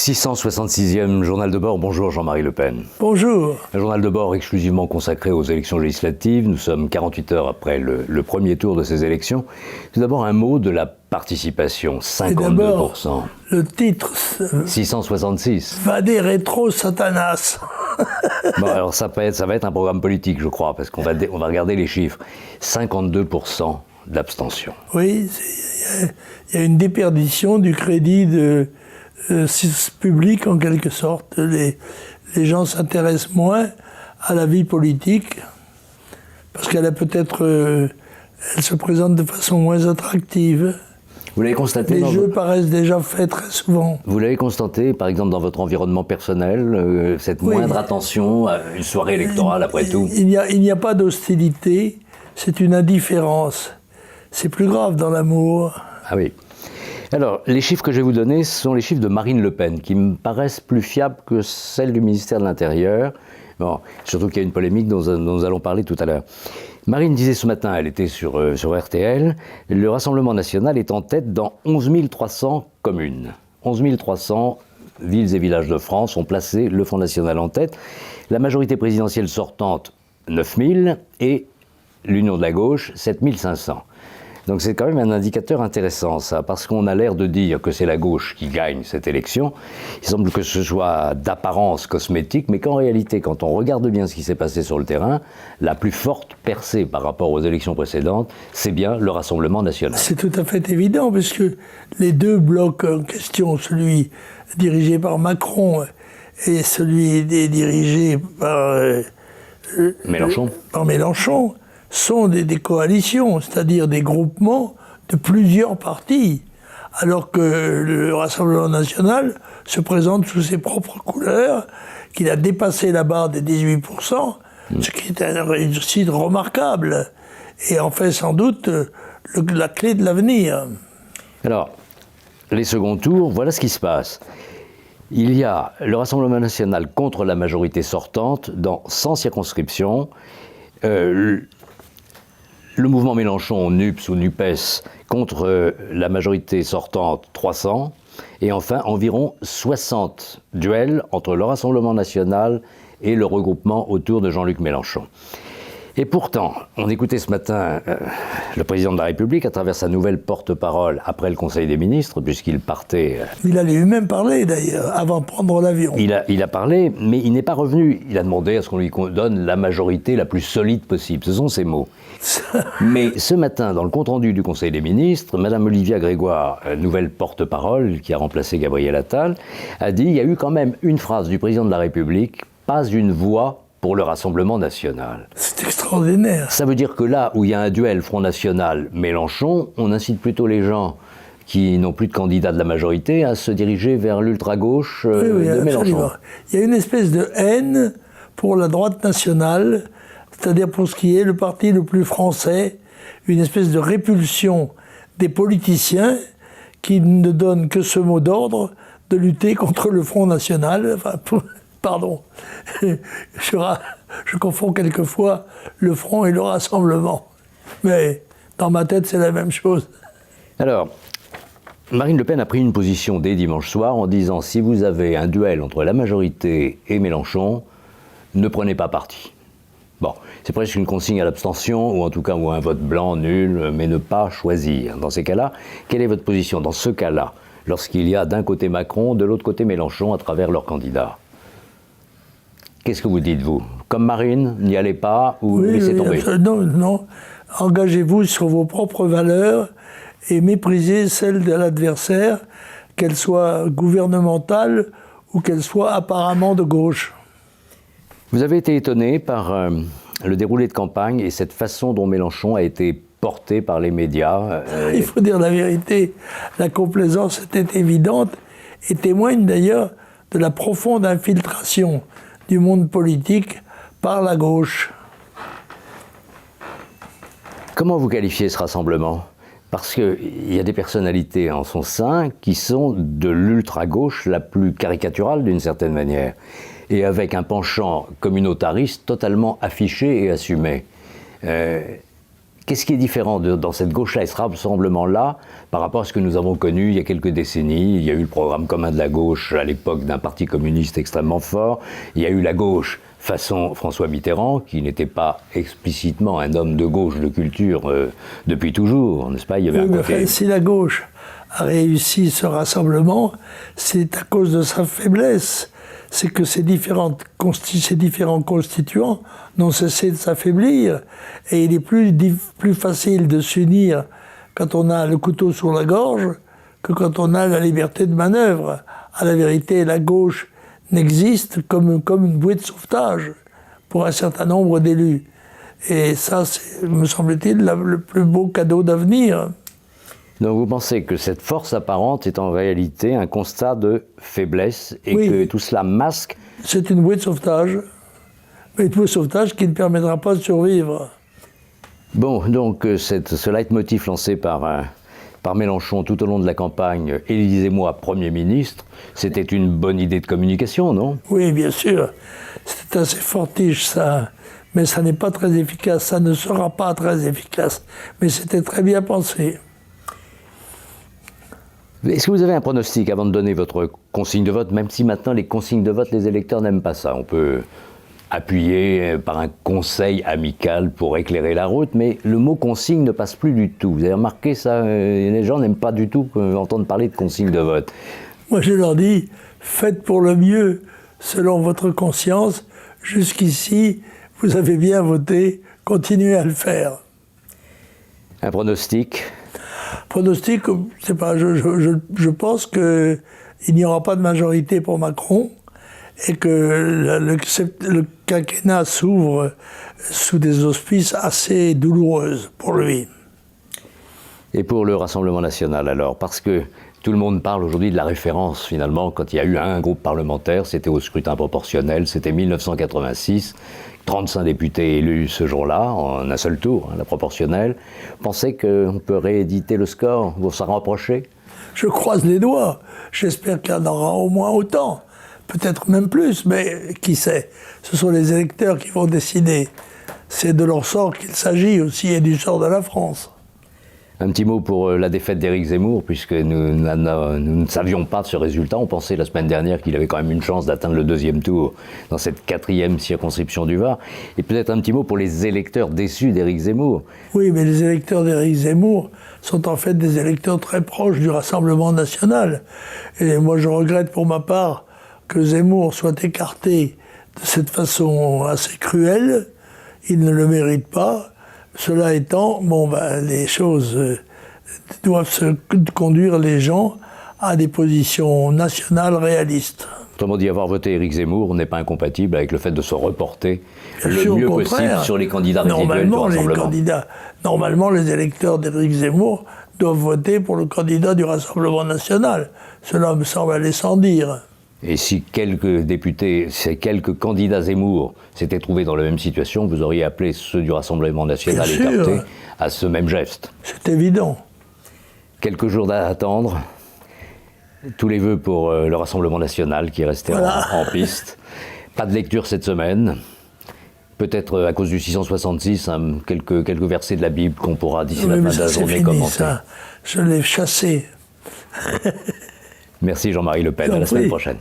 666e journal de bord. Bonjour Jean-Marie Le Pen. Bonjour. Un journal de bord exclusivement consacré aux élections législatives. Nous sommes 48 heures après le premier tour de ces élections. Tout d'abord un mot de la participation, 52%. D'abord, le titre 666. Vade Retro Satanas. Bon, alors ça va être un programme politique, je crois, parce qu'on va regarder les chiffres. 52% d'abstention. Oui, il y a une déperdition du crédit public en quelque sorte. Les gens s'intéressent moins à la vie politique parce qu'elle a peut-être, elle se présente de façon moins attractive. Vous l'avez constaté. Les jeux paraissent déjà faits très souvent. Vous l'avez constaté, par exemple, dans votre environnement personnel, cette moindre attention à une soirée électorale, après tout. Il n'y a pas d'hostilité, c'est une indifférence. C'est plus grave dans l'amour. Ah oui. Alors, les chiffres que je vais vous donner sont les chiffres de Marine Le Pen, qui me paraissent plus fiables que celles du ministère de l'Intérieur. Bon, surtout qu'il y a une polémique dont nous allons parler tout à l'heure. Marine disait ce matin, elle était sur RTL, le Rassemblement national est en tête dans 11 300 communes. 11 300 villes et villages de France ont placé le Front national en tête. La majorité présidentielle sortante, 9 000, et l'Union de la gauche, 7 500. Donc c'est quand même un indicateur intéressant, ça, parce qu'on a l'air de dire que c'est la gauche qui gagne cette élection. Il semble que ce soit d'apparence cosmétique, mais qu'en réalité, quand on regarde bien ce qui s'est passé sur le terrain, la plus forte percée par rapport aux élections précédentes, c'est bien le Rassemblement national. C'est tout à fait évident, parce que les deux blocs en question, celui dirigé par Macron et celui dirigé par Mélenchon, sont des coalitions, c'est-à-dire des groupements de plusieurs partis, alors que le Rassemblement national se présente sous ses propres couleurs, qu'il a dépassé la barre des 18%, ce qui est une réussite remarquable, et en fait sans doute la clé de l'avenir. Alors, les seconds tours, voilà ce qui se passe. Il y a le Rassemblement national contre la majorité sortante dans 100 circonscriptions. Le mouvement Mélenchon, NUPS ou NUPES, contre la majorité sortante, 300. Et enfin, environ 60 duels entre le Rassemblement national et le regroupement autour de Jean-Luc Mélenchon. Et pourtant, on écoutait ce matin le président de la République à travers sa nouvelle porte-parole après le Conseil des ministres, puisqu'il partait... Il allait lui-même parler d'ailleurs, avant de prendre l'avion. Il a parlé, mais il n'est pas revenu. Il a demandé à ce qu'on lui donne la majorité la plus solide possible. Ce sont ses mots. Mais ce matin, dans le compte-rendu du Conseil des ministres, Mme Olivia Grégoire, nouvelle porte-parole qui a remplacé Gabriel Attal, a dit il y a eu quand même une phrase du président de la République, pas une voix pour le Rassemblement national. C'est extraordinaire. Ça veut dire que là où il y a un duel Front National-Mélenchon, on incite plutôt les gens qui n'ont plus de candidat de la majorité à se diriger vers l'ultra-gauche de Mélenchon. Absolument. Il y a une espèce de haine pour la droite nationale, c'est-à-dire pour ce qui est le parti le plus français, une espèce de répulsion des politiciens qui ne donnent que ce mot d'ordre de lutter contre le Front National. Enfin, pardon, je confonds quelquefois le Front et le Rassemblement. Mais dans ma tête, c'est la même chose. Alors, Marine Le Pen a pris une position dès dimanche soir en disant si vous avez un duel entre la majorité et Mélenchon, ne prenez pas parti. Bon, c'est presque une consigne à l'abstention, ou en tout cas ou un vote blanc, nul, mais ne pas choisir. Dans ces cas-là, quelle est votre position dans ce cas-là, lorsqu'il y a d'un côté Macron, de l'autre côté Mélenchon, à travers leurs candidats ? Qu'est-ce que vous dites, vous ? Comme Marine, n'y allez pas ou laissez tomber ? Non. Engagez-vous sur vos propres valeurs et méprisez celles de l'adversaire, qu'elle soit gouvernementale ou qu'elle soit apparemment de gauche. Vous avez été étonné par le déroulé de campagne et cette façon dont Mélenchon a été porté par les médias. Il faut dire la vérité, la complaisance était évidente et témoigne d'ailleurs de la profonde infiltration du monde politique par la gauche. Comment vous qualifiez ce rassemblement ? Parce qu'il y a des personnalités en son sein qui sont de l'ultra-gauche la plus caricaturale d'une certaine manière, et avec un penchant communautariste totalement affiché et assumé. Qu'est-ce qui est différent dans cette gauche-là et ce rassemblement-là par rapport à ce que nous avons connu il y a quelques décennies? Il y a eu le programme commun de la gauche à l'époque d'un parti communiste extrêmement fort. Il y a eu la gauche façon François Mitterrand, qui n'était pas explicitement un homme de gauche de culture depuis toujours, n'est-ce pas? Il y avait un côté... Si la gauche a réussi ce rassemblement, c'est à cause de sa faiblesse. C'est que ces différents constituants n'ont cessé de s'affaiblir. Et il est plus facile de s'unir quand on a le couteau sur la gorge que quand on a la liberté de manœuvre. À la vérité, la gauche n'existe comme une bouée de sauvetage pour un certain nombre d'élus. Et ça, c'est, me semble-t-il, le plus beau cadeau d'avenir. Donc vous pensez que cette force apparente est en réalité un constat de faiblesse et que tout cela masque... C'est une bouée de sauvetage, mais une bouée de sauvetage qui ne permettra pas de survivre. Bon, donc ce leitmotiv lancé par Mélenchon tout au long de la campagne, élisez-moi Premier ministre, c'était une bonne idée de communication, non? Oui, bien sûr. C'est assez fortiche, ça. Mais ça n'est pas très efficace, ça ne sera pas très efficace. Mais c'était très bien pensé. Est-ce que vous avez un pronostic avant de donner votre consigne de vote, même si maintenant les consignes de vote, les électeurs n'aiment pas ça? On peut appuyer par un conseil amical pour éclairer la route, mais le mot consigne ne passe plus du tout. Vous avez remarqué ça? Les gens n'aiment pas du tout entendre parler de consigne de vote. Moi, je leur dis, faites pour le mieux, selon votre conscience. Jusqu'ici, vous avez bien voté, continuez à le faire. Un pronostic? Pronostic, c'est pas, je pense qu'il n'y aura pas de majorité pour Macron et que le quinquennat s'ouvre sous des auspices assez douloureux pour lui. Et pour le Rassemblement national alors? Parce que tout le monde parle aujourd'hui de la référence finalement, quand il y a eu un groupe parlementaire, c'était au scrutin proportionnel, c'était 1986. 35 députés élus ce jour-là, en un seul tour, la proportionnelle. Pensez qu'on peut rééditer le score? Vous s'en rapprochez? Je croise les doigts. J'espère qu'il y en aura au moins autant. Peut-être même plus, mais qui sait? Ce sont les électeurs qui vont décider. C'est de leur sort qu'il s'agit aussi et du sort de la France. Un petit mot pour la défaite d'Éric Zemmour, puisque nous ne savions pas de ce résultat. On pensait la semaine dernière qu'il avait quand même une chance d'atteindre le deuxième tour dans cette 4e circonscription du Var. Et peut-être un petit mot pour les électeurs déçus d'Éric Zemmour. Oui, mais les électeurs d'Éric Zemmour sont en fait des électeurs très proches du Rassemblement national. Et moi, je regrette pour ma part que Zemmour soit écarté de cette façon assez cruelle. Il ne le mérite pas. Cela étant, les choses doivent conduire les gens à des positions nationales réalistes. Autrement dit, avoir voté Éric Zemmour n'est pas incompatible avec le fait de se reporter le mieux possible sur les candidats résiduels du Rassemblement. Normalement, les électeurs d'Éric Zemmour doivent voter pour le candidat du Rassemblement national. Cela me semble aller sans dire. Et si quelques députés, ces quelques candidats Zemmour s'étaient trouvés dans la même situation, vous auriez appelé ceux du Rassemblement national écartés à ce même geste. C'est évident. Quelques jours à attendre. Tous les vœux pour le Rassemblement national qui est resté en piste. Pas de lecture cette semaine. Peut-être à cause du 666, quelques versets de la Bible qu'on pourra d'ici la fin de la journée commenter. Ça. Je l'ai chassé. Merci Jean-Marie Le Pen. À la semaine prochaine.